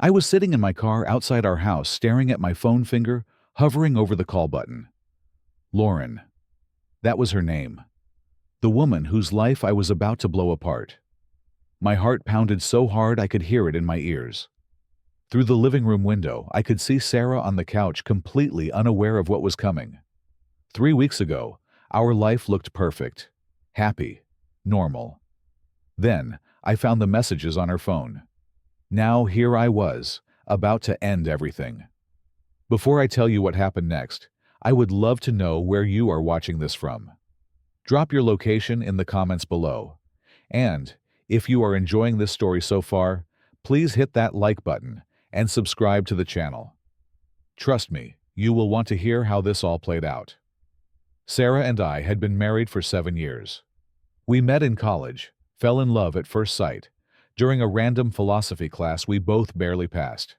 I was sitting in my car outside our house staring at my phone finger, hovering over the call button. Lauren. That was her name. The woman whose life I was about to blow apart. My heart pounded so hard I could hear it in my ears. Through the living room window, I could see Sarah on the couch, completely unaware of what was coming. 3 weeks ago, our life looked perfect, happy, normal. Then, I found the messages on her phone. Now here I was, about to end everything. Before I tell you what happened next, I would love to know where you are watching this from. Drop your location in the comments below. And, if you are enjoying this story so far, please hit that like button and subscribe to the channel. Trust me, you will want to hear how this all played out. Sarah and I had been married for 7 years. We met in college, fell in love at first sight, during a random philosophy class we both barely passed.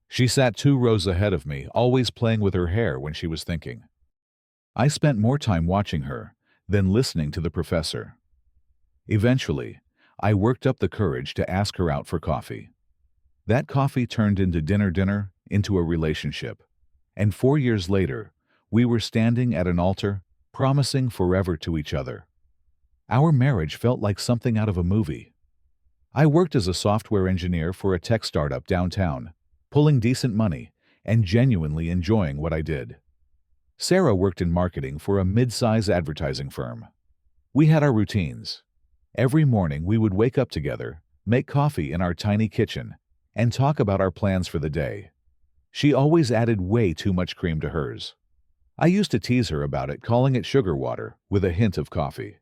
She sat 2 rows ahead of me, always playing with her hair when she was thinking. I spent more time watching her than listening to the professor. Eventually, I worked up the courage to ask her out for coffee. That coffee turned into dinner, into a relationship. And 4 years later, we were standing at an altar, promising forever to each other. Our marriage felt like something out of a movie. I worked as a software engineer for a tech startup downtown, pulling decent money and genuinely enjoying what I did. Sarah worked in marketing for a mid-size advertising firm. We had our routines. Every morning we would wake up together, make coffee in our tiny kitchen, and talk about our plans for the day. She always added way too much cream to hers. I used to tease her about it, calling it sugar water with a hint of coffee.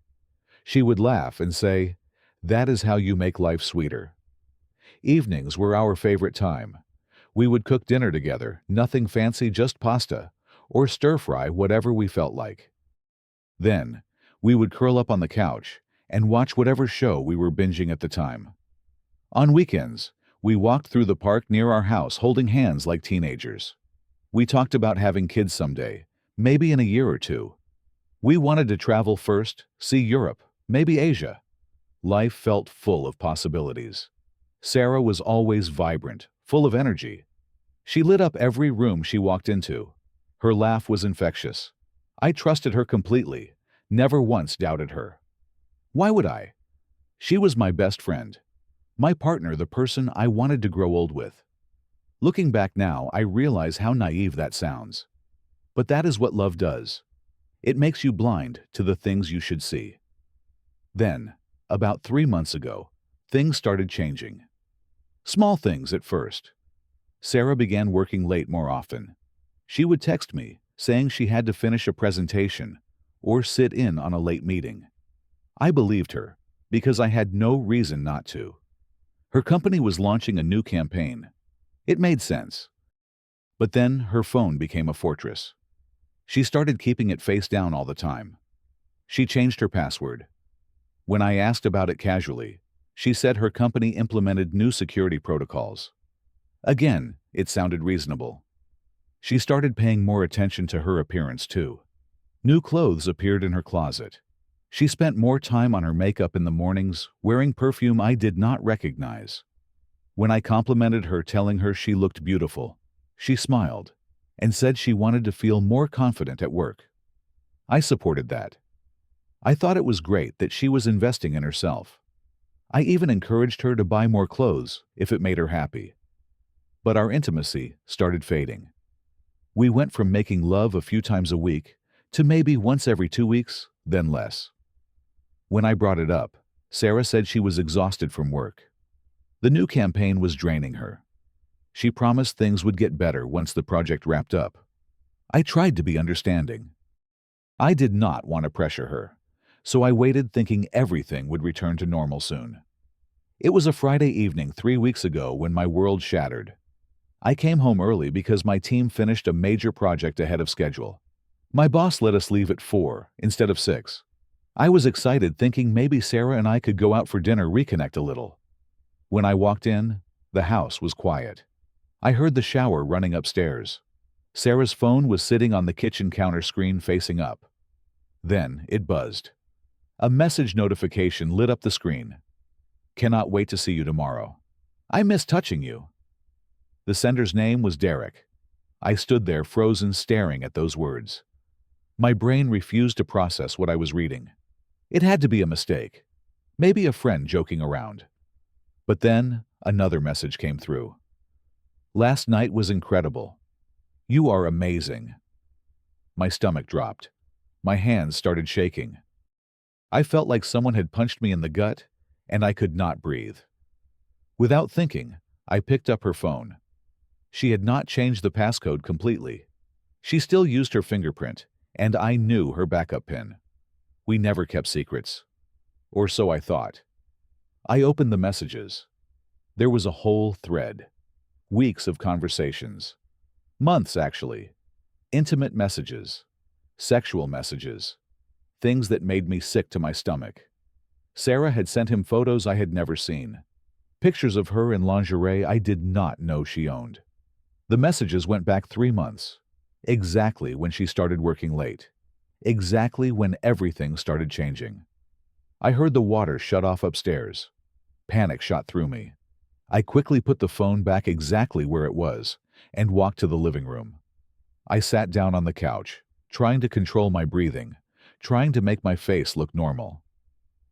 She would laugh and say, "That is how you make life sweeter." Evenings were our favorite time. We would cook dinner together, nothing fancy, just pasta, or stir-fry, whatever we felt like. Then, we would curl up on the couch and watch whatever show we were binging at the time. On weekends, we walked through the park near our house holding hands like teenagers. We talked about having kids someday, maybe in a year or two. We wanted to travel first, see Europe, maybe Asia. Life felt full of possibilities. Sarah was always vibrant, full of energy. She lit up every room she walked into. Her laugh was infectious. I trusted her completely, never once doubted her. Why would I? She was my best friend. My partner, the person I wanted to grow old with. Looking back now, I realize how naive that sounds. But that is what love does. It makes you blind to the things you should see. Then, about 3 months ago, things started changing. Small things at first. Sarah began working late more often. She would text me, saying she had to finish a presentation or sit in on a late meeting. I believed her, because I had no reason not to. Her company was launching a new campaign. It made sense. But then her phone became a fortress. She started keeping it face down all the time. She changed her password. When I asked about it casually, she said her company implemented new security protocols. Again, it sounded reasonable. She started paying more attention to her appearance too. New clothes appeared in her closet. She spent more time on her makeup in the mornings, wearing perfume I did not recognize. When I complimented her, telling her she looked beautiful, she smiled and said she wanted to feel more confident at work. I supported that. I thought it was great that she was investing in herself. I even encouraged her to buy more clothes if it made her happy. But our intimacy started fading. We went from making love a few times a week to maybe once every 2 weeks, then less. When I brought it up, Sarah said she was exhausted from work. The new campaign was draining her. She promised things would get better once the project wrapped up. I tried to be understanding. I did not want to pressure her, so I waited, thinking everything would return to normal soon. It was a Friday evening 3 weeks ago when my world shattered. I came home early because my team finished a major project ahead of schedule. My boss let us leave at 4 instead of 6. I was excited, thinking maybe Sarah and I could go out for dinner, reconnect a little. When I walked in, the house was quiet. I heard the shower running upstairs. Sarah's phone was sitting on the kitchen counter screen facing up. Then it buzzed. A message notification lit up the screen. "Cannot wait to see you tomorrow. I miss touching you." The sender's name was Derek. I stood there frozen, staring at those words. My brain refused to process what I was reading. It had to be a mistake. Maybe a friend joking around. But then, another message came through. Last night was incredible. You are amazing. My stomach dropped. My hands started shaking. I felt like someone had punched me in the gut, and I could not breathe. Without thinking, I picked up her phone. She had not changed the passcode completely. She still used her fingerprint, and I knew her backup pin. We never kept secrets. Or so I thought. I opened the messages. There was a whole thread. Weeks of conversations. Months, actually. Intimate messages. Sexual messages. Things that made me sick to my stomach. Sarah had sent him photos I had never seen. Pictures of her in lingerie I did not know she owned. The messages went back 3 months. Exactly when she started working late. Exactly when everything started changing. I heard the water shut off upstairs. Panic shot through me. I quickly put the phone back exactly where it was and walked to the living room. I sat down on the couch, trying to control my breathing, trying to make my face look normal.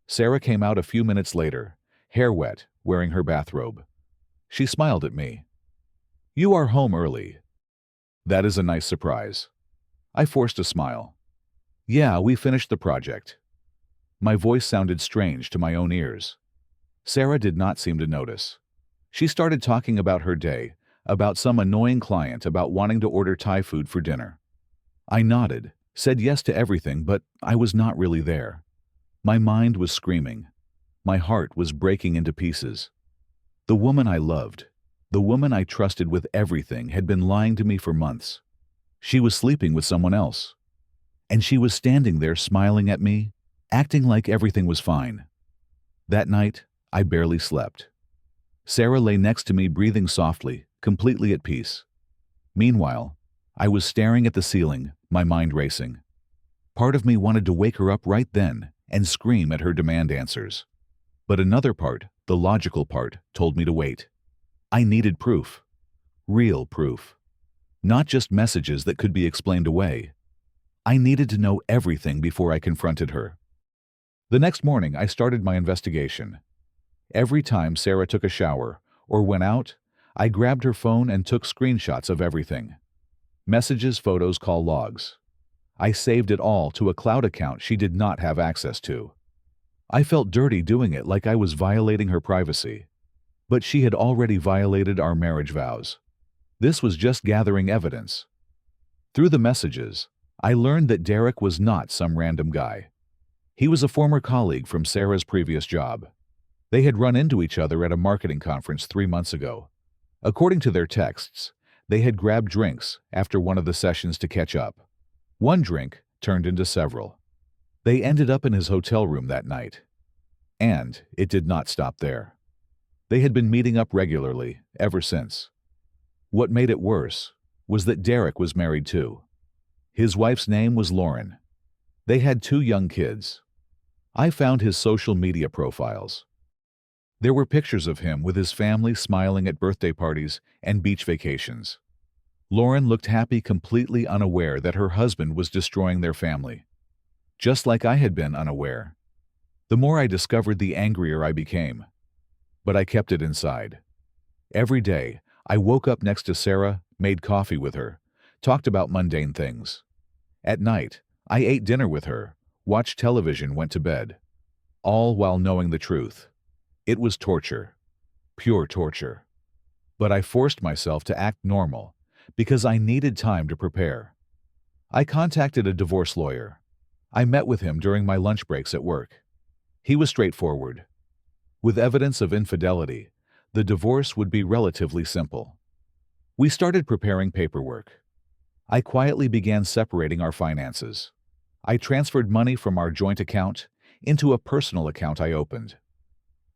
Sarah came out a few minutes later, hair wet, wearing her bathrobe. She smiled at me. "You are home early." "That is a nice surprise." I forced a smile. "Yeah, we finished the project." My voice sounded strange to my own ears. Sarah did not seem to notice. She started talking about her day, about some annoying client, about wanting to order Thai food for dinner. I nodded, said yes to everything, but I was not really there. My mind was screaming. My heart was breaking into pieces. The woman I loved, the woman I trusted with everything, had been lying to me for months. She was sleeping with someone else. And she was standing there smiling at me, acting like everything was fine. That night, I barely slept. Sarah lay next to me, breathing softly, completely at peace. Meanwhile, I was staring at the ceiling, my mind racing. Part of me wanted to wake her up right then and scream at her, demand answers. But another part, the logical part, told me to wait. I needed proof. Real proof. Not just messages that could be explained away. I needed to know everything before I confronted her. The next morning, I started my investigation. Every time Sarah took a shower or went out, I grabbed her phone and took screenshots of everything. Messages, photos, call logs. I saved it all to a cloud account she did not have access to. I felt dirty doing it, like I was violating her privacy. But she had already violated our marriage vows. This was just gathering evidence. Through the messages, I learned that Derek was not some random guy. He was a former colleague from Sarah's previous job. They had run into each other at a marketing conference 3 months ago. According to their texts, they had grabbed drinks after one of the sessions to catch up. One drink turned into several. They ended up in his hotel room that night. And it did not stop there. They had been meeting up regularly ever since. What made it worse was that Derek was married too. His wife's name was Lauren. They had 2 young kids. I found his social media profiles. There were pictures of him with his family smiling at birthday parties and beach vacations. Lauren looked happy, completely unaware that her husband was destroying their family. Just like I had been unaware. The more I discovered, the angrier I became. But I kept it inside. Every day, I woke up next to Sarah, made coffee with her, talked about mundane things. At night, I ate dinner with her, watched television, went to bed. All while knowing the truth. It was torture. Pure torture. But I forced myself to act normal, because I needed time to prepare. I contacted a divorce lawyer. I met with him during my lunch breaks at work. He was straightforward. With evidence of infidelity, the divorce would be relatively simple. We started preparing paperwork. I quietly began separating our finances. I transferred money from our joint account into a personal account I opened.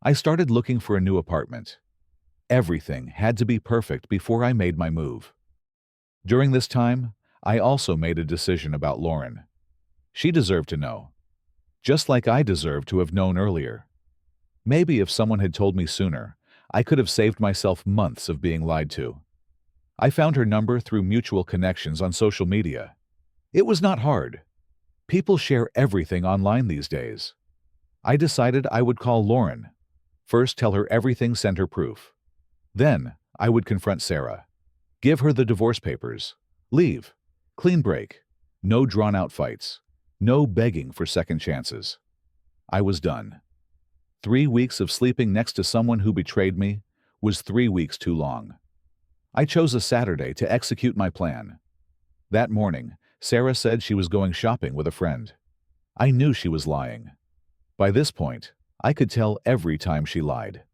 I started looking for a new apartment. Everything had to be perfect before I made my move. During this time, I also made a decision about Lauren. She deserved to know. Just like I deserved to have known earlier. Maybe if someone had told me sooner, I could have saved myself months of being lied to. I found her number through mutual connections on social media. It was not hard. People share everything online these days. I decided I would call Lauren. First, tell her everything, send her proof. Then, I would confront Sarah. Give her the divorce papers. Leave. Clean break. No drawn-out fights. No begging for second chances. I was done. 3 weeks of sleeping next to someone who betrayed me was 3 weeks too long. I chose a Saturday to execute my plan. That morning, Sarah said she was going shopping with a friend. I knew she was lying. By this point, I could tell every time she lied.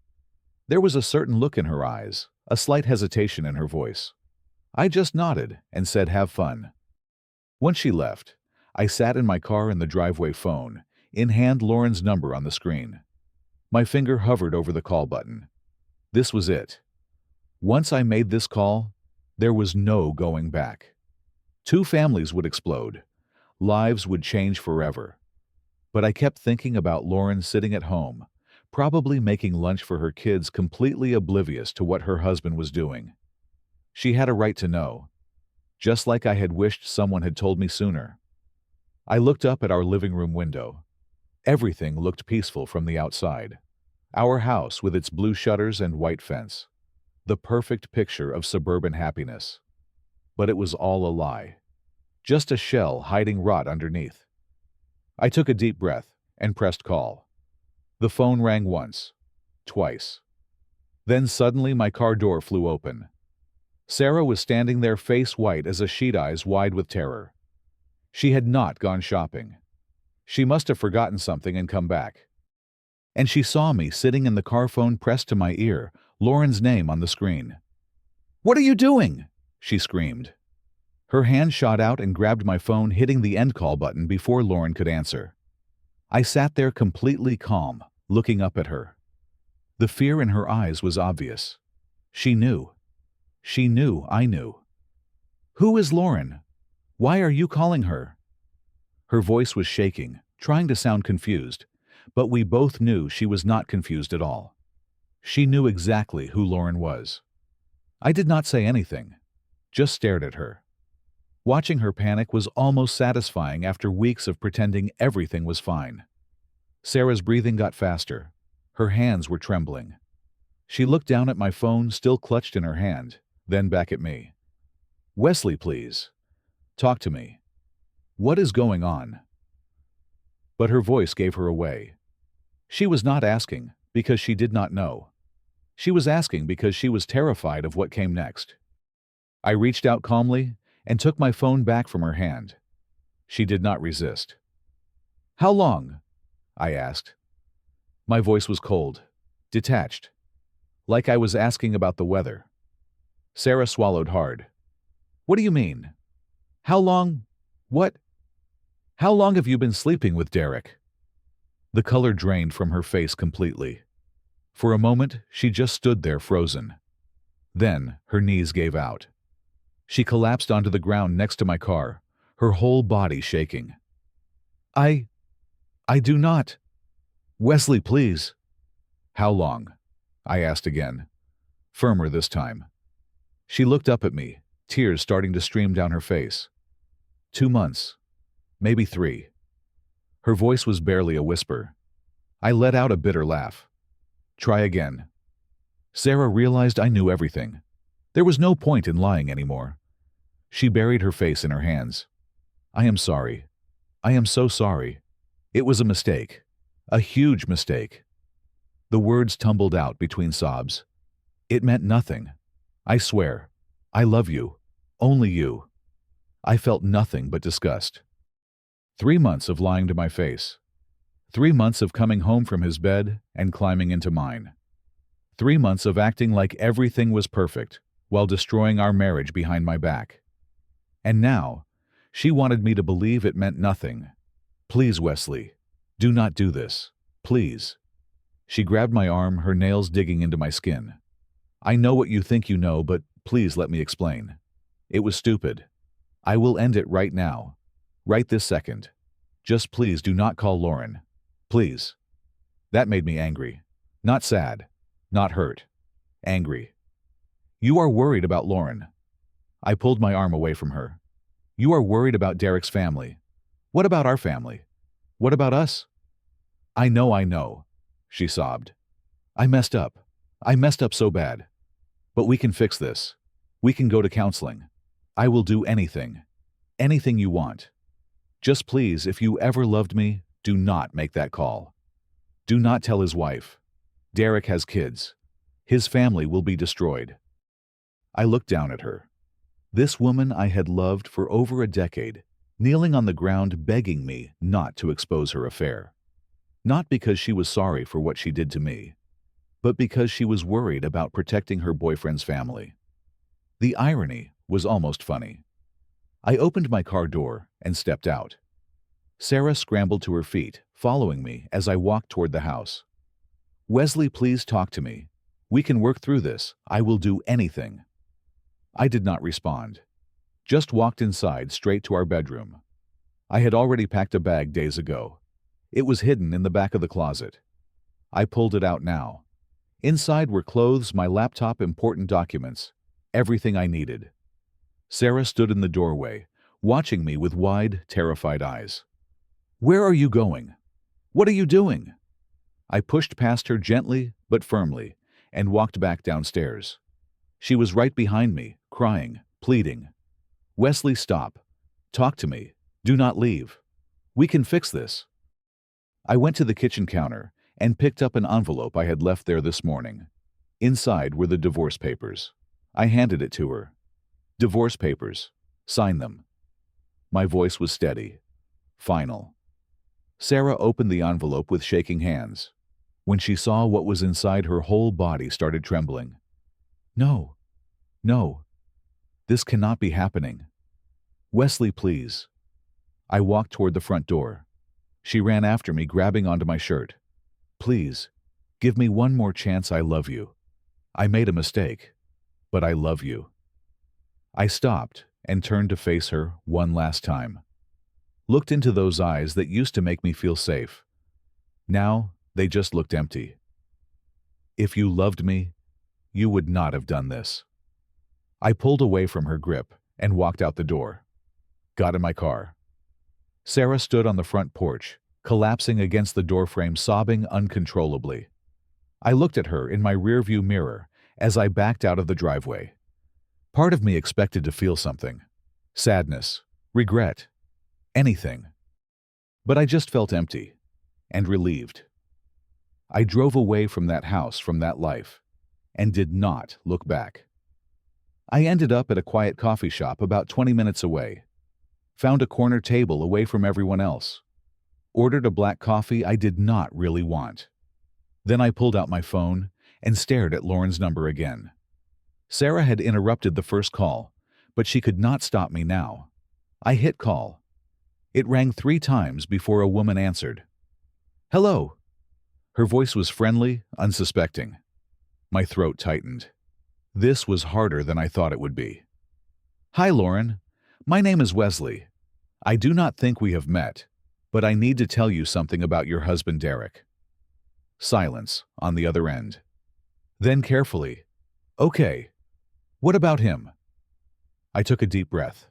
There was a certain look in her eyes, a slight hesitation in her voice. I just nodded and said, "Have fun." Once she left, I sat in my car in the driveway, phone in hand, Lauren's number on the screen. My finger hovered over the call button. This was it. Once I made this call, there was no going back. 2 families would explode. Lives would change forever. But I kept thinking about Lauren sitting at home, probably making lunch for her kids, completely oblivious to what her husband was doing. She had a right to know, just like I had wished someone had told me sooner. I looked up at our living room window. Everything looked peaceful from the outside. Our house with its blue shutters and white fence. The perfect picture of suburban happiness. But it was all a lie. Just a shell hiding rot underneath. I took a deep breath and pressed call. The phone rang once, twice. Then suddenly my car door flew open. Sarah was standing there, face white as a sheet, eyes wide with terror. She had not gone shopping. She must have forgotten something and come back. And she saw me sitting in the car, phone pressed to my ear, Lauren's name on the screen. "What are you doing?" she screamed. Her hand shot out and grabbed my phone, hitting the end call button before Lauren could answer. I sat there completely calm, looking up at her. The fear in her eyes was obvious. She knew. She knew I knew. "Who is Lauren? Why are you calling her?" Her voice was shaking, trying to sound confused, but we both knew she was not confused at all. She knew exactly who Lauren was. I did not say anything, just stared at her. Watching her panic was almost satisfying after weeks of pretending everything was fine. Sarah's breathing got faster. Her hands were trembling. She looked down at my phone, still clutched in her hand, then back at me. "Wesley, please. Talk to me. What is going on?" But her voice gave her away. She was not asking because she did not know. She was asking because she was terrified of what came next. I reached out calmly and took my phone back from her hand. She did not resist. "How long?" I asked. My voice was cold, detached, like I was asking about the weather. Sarah swallowed hard. "What do you mean? How long? What? How long have you been sleeping with Derek?" The color drained from her face completely. For a moment, she just stood there frozen. Then, her knees gave out. She collapsed onto the ground next to my car, her whole body shaking. I do not. Wesley, please." "How long?" I asked again, firmer this time. She looked up at me, tears starting to stream down her face. 2 months. Maybe 3. Her voice was barely a whisper. I let out a bitter laugh. "Try again." Sarah realized I knew everything. There was no point in lying anymore. She buried her face in her hands. "I am sorry. I am so sorry. It was a mistake. A huge mistake." The words tumbled out between sobs. "It meant nothing. I swear. I love you. Only you." I felt nothing but disgust. 3 months of lying to my face. 3 months of coming home from his bed and climbing into mine. 3 months of acting like everything was perfect while destroying our marriage behind my back. And now, she wanted me to believe it meant nothing. "Please, Wesley, do not do this. Please." She grabbed my arm, her nails digging into my skin. "I know what you think you know, but please let me explain. It was stupid. I will end it right now. Right this second. Just please do not call Lauren. Please." That made me angry. Not sad. Not hurt. Angry. "You are worried about Lauren. I pulled my arm away from her. You are worried about Derek's family. What about our family? What about us? I know, she sobbed. I messed up. I messed up so bad. But we can fix this. We can go to counseling. I will do anything. Anything you want. Just please, if you ever loved me, do not make that call. Do not tell his wife. Derek has kids. His family will be destroyed. I looked down at her. This woman I had loved for over a decade, kneeling on the ground begging me not to expose her affair. Not because she was sorry for what she did to me, but because she was worried about protecting her boyfriend's family. The irony was almost funny. I opened my car door and stepped out. Sarah scrambled to her feet, following me as I walked toward the house. Wesley, please talk to me. We can work through this. I will do anything. I did not respond. Just walked inside straight to our bedroom. I had already packed a bag days ago. It was hidden in the back of the closet. I pulled it out now. Inside were clothes, my laptop, important documents, everything I needed. Sarah stood in the doorway, watching me with wide, terrified eyes. Where are you going? What are you doing? I pushed past her gently but firmly and walked back downstairs. She was right behind me, crying, pleading. Wesley, stop. Talk to me. Do not leave. We can fix this. I went to the kitchen counter and picked up an envelope I had left there this morning. Inside were the divorce papers. I handed it to her. Divorce papers. Sign them. My voice was steady. Final. Sarah opened the envelope with shaking hands. When she saw what was inside, her whole body started trembling. No. This cannot be happening. Wesley, please. I walked toward the front door. She ran after me, grabbing onto my shirt. Please, give me one more chance. I love you. I made a mistake, but I love you. I stopped and turned to face her one last time. Looked into those eyes that used to make me feel safe. Now, they just looked empty. If you loved me, you would not have done this. I pulled away from her grip and walked out the door. Got in my car. Sarah stood on the front porch, collapsing against the doorframe, sobbing uncontrollably. I looked at her in my rearview mirror as I backed out of the driveway. Part of me expected to feel something. Sadness, regret, anything. But I just felt empty and relieved. I drove away from that house, from that life, and did not look back. I ended up at a quiet coffee shop about 20 minutes away. Found a corner table away from everyone else. Ordered a black coffee I did not really want. Then I pulled out my phone and stared at Lauren's number again. Sarah had interrupted the first call, but she could not stop me now. I hit call. It rang 3 times before a woman answered. Hello. Her voice was friendly, unsuspecting. My throat tightened. This was harder than I thought it would be. Hi, Lauren. My name is Wesley. I do not think we have met, but I need to tell you something about your husband, Derek. Silence on the other end. Then carefully, okay, what about him? I took a deep breath.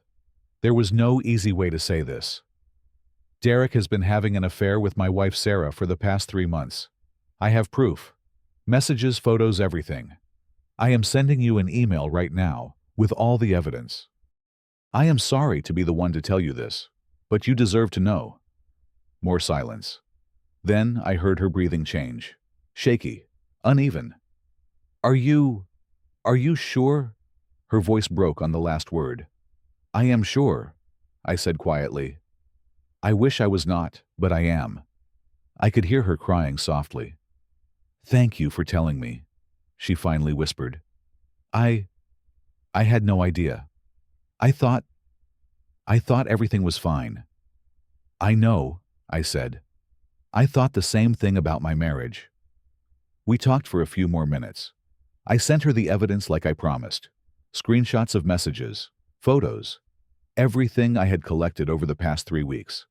There was no easy way to say this. Derek has been having an affair with my wife Sarah for the past 3 months. I have proof. Messages, photos, everything. I am sending you an email right now with all the evidence. I am sorry to be the one to tell you this, but you deserve to know. More silence. Then I heard her breathing change. Shaky, uneven. Are you sure? Her voice broke on the last word. I am sure, I said quietly. I wish I was not, but I am. I could hear her crying softly. Thank you for telling me, she finally whispered. I had no idea. I thought everything was fine. I know, I said. I thought the same thing about my marriage. We talked for a few more minutes. I sent her the evidence like I promised. Screenshots of messages, photos, everything I had collected over the past 3 weeks.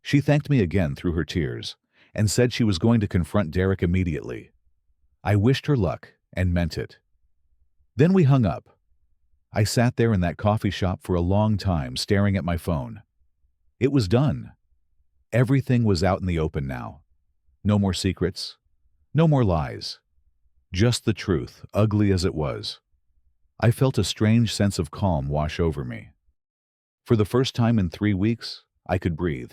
She thanked me again through her tears and said she was going to confront Derek immediately. I wished her luck and meant it. Then we hung up. I sat there in that coffee shop for a long time staring at my phone. It was done. Everything was out in the open now. No more secrets. No more lies. Just the truth, ugly as it was. I felt a strange sense of calm wash over me. For the first time in 3 weeks, I could breathe.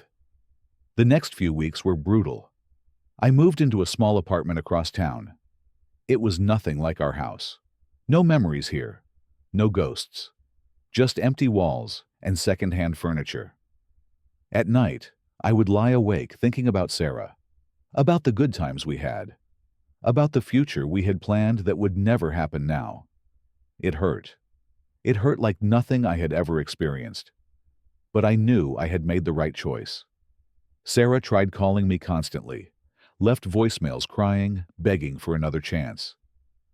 The next few weeks were brutal. I moved into a small apartment across town. It was nothing like our house. No memories here. No ghosts. Just empty walls and second-hand furniture. At night, I would lie awake thinking about Sarah, about the good times we had, about the future we had planned that would never happen now. It hurt. It hurt like nothing I had ever experienced. But I knew I had made the right choice. Sarah tried calling me constantly, left voicemails crying, begging for another chance.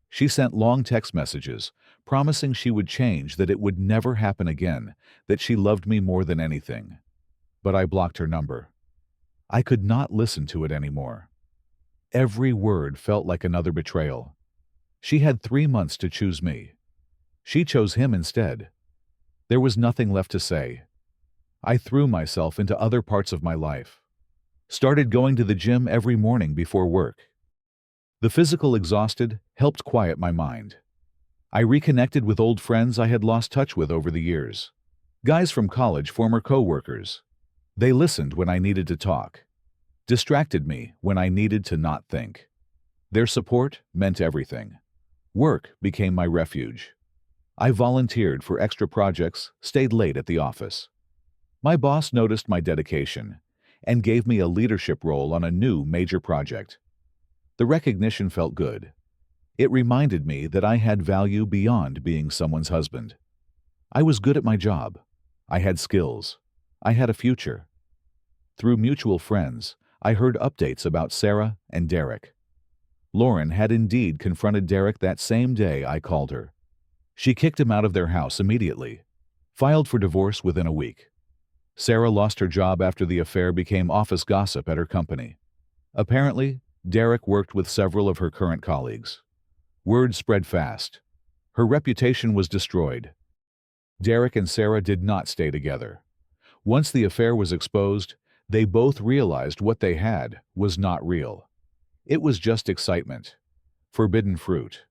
She sent long text messages, promising she would change, that it would never happen again, that she loved me more than anything. But I blocked her number. I could not listen to it anymore. Every word felt like another betrayal. She had 3 months to choose me. She chose him instead. There was nothing left to say. I threw myself into other parts of my life. Started going to the gym every morning before work. The physical exhausted helped quiet my mind. I reconnected with old friends I had lost touch with over the years. Guys from college, former co-workers. They listened when I needed to talk. Distracted me when I needed to not think. Their support meant everything. Work became my refuge. I volunteered for extra projects, stayed late at the office. My boss noticed my dedication and gave me a leadership role on a new major project. The recognition felt good. It reminded me that I had value beyond being someone's husband. I was good at my job. I had skills. I had a future. Through mutual friends, I heard updates about Sarah and Derek. Lauren had indeed confronted Derek that same day I called her. She kicked him out of their house immediately, filed for divorce within a week. Sarah lost her job after the affair became office gossip at her company. Apparently, Derek worked with several of her current colleagues. Word spread fast. Her reputation was destroyed. Derek and Sarah did not stay together. Once the affair was exposed, they both realized what they had was not real. It was just excitement, forbidden fruit.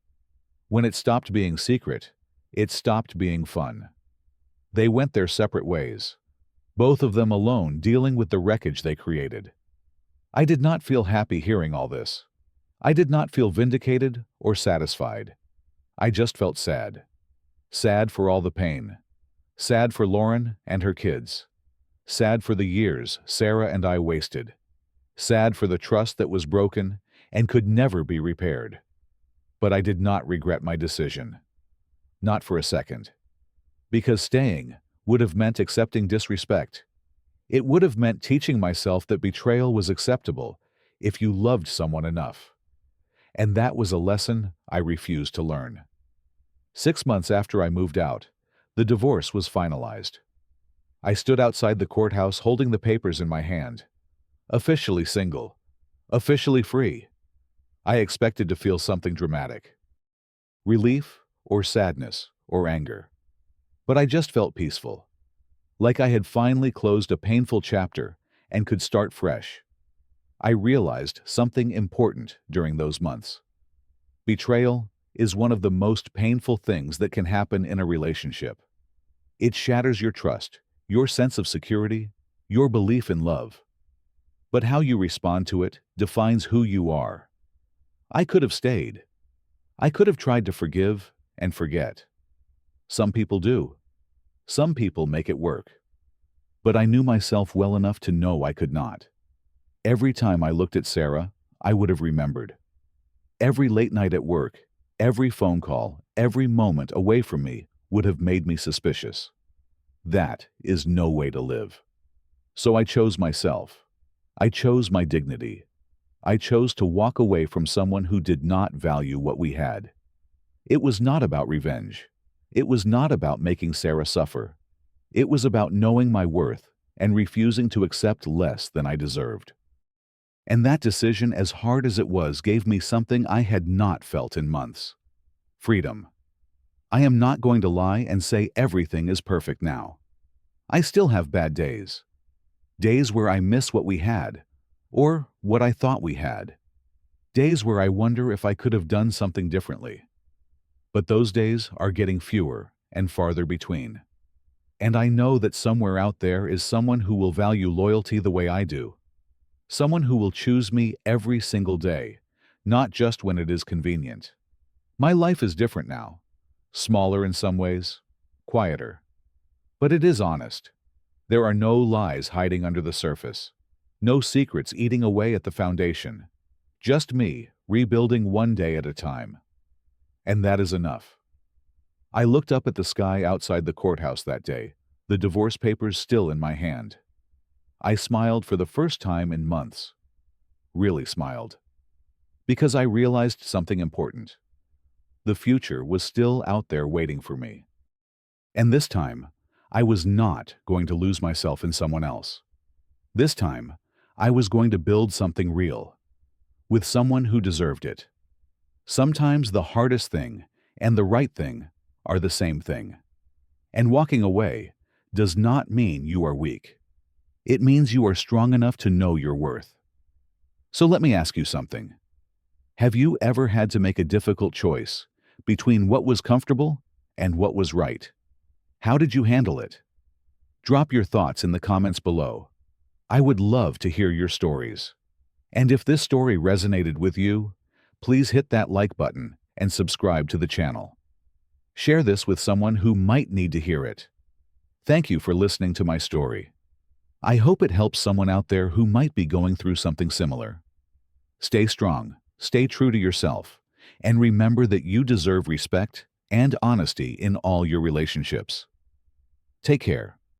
When it stopped being secret, it stopped being fun. They went their separate ways, both of them alone dealing with the wreckage they created. I did not feel happy hearing all this. I did not feel vindicated or satisfied. I just felt sad. Sad for all the pain. Sad for Lauren and her kids. Sad for the years Sarah and I wasted. Sad for the trust that was broken and could never be repaired. But I did not regret my decision. Not for a second. Because staying would have meant accepting disrespect. It would have meant teaching myself that betrayal was acceptable if you loved someone enough. And that was a lesson I refused to learn. 6 months after I moved out, the divorce was finalized. I stood outside the courthouse holding the papers in my hand. Officially single. Officially free. I expected to feel something dramatic. Relief or sadness or anger. But I just felt peaceful. Like I had finally closed a painful chapter and could start fresh. I realized something important during those months. Betrayal is one of the most painful things that can happen in a relationship. It shatters your trust, your sense of security, your belief in love. But how you respond to it defines who you are. I could have stayed. I could have tried to forgive and forget. Some people do. Some people make it work. But I knew myself well enough to know I could not. Every time I looked at Sarah, I would have remembered. Every late night at work, every phone call, every moment away from me would have made me suspicious. That is no way to live. So I chose myself. I chose my dignity. I chose to walk away from someone who did not value what we had. It was not about revenge. It was not about making Sarah suffer. It was about knowing my worth and refusing to accept less than I deserved. And that decision, as hard as it was, gave me something I had not felt in months. Freedom. I am not going to lie and say everything is perfect now. I still have bad days. Days where I miss what we had, or what I thought we had. Days where I wonder if I could have done something differently. But those days are getting fewer and farther between. And I know that somewhere out there is someone who will value loyalty the way I do. Someone who will choose me every single day, not just when it is convenient. My life is different now. Smaller in some ways, quieter. But it is honest. There are no lies hiding under the surface. No secrets eating away at the foundation. Just me, rebuilding one day at a time. And that is enough. I looked up at the sky outside the courthouse that day, the divorce papers still in my hand. I smiled for the first time in months. Really smiled. Because I realized something important. The future was still out there waiting for me. And this time, I was not going to lose myself in someone else. This time, I was going to build something real, with someone who deserved it. Sometimes the hardest thing and the right thing are the same thing. And walking away does not mean you are weak. It means you are strong enough to know your worth. So let me ask you something. Have you ever had to make a difficult choice between what was comfortable and what was right? How did you handle it? Drop your thoughts in the comments below. I would love to hear your stories. And if this story resonated with you, please hit that like button and subscribe to the channel. Share this with someone who might need to hear it. Thank you for listening to my story. I hope it helps someone out there who might be going through something similar. Stay strong, stay true to yourself, and remember that you deserve respect and honesty in all your relationships. Take care.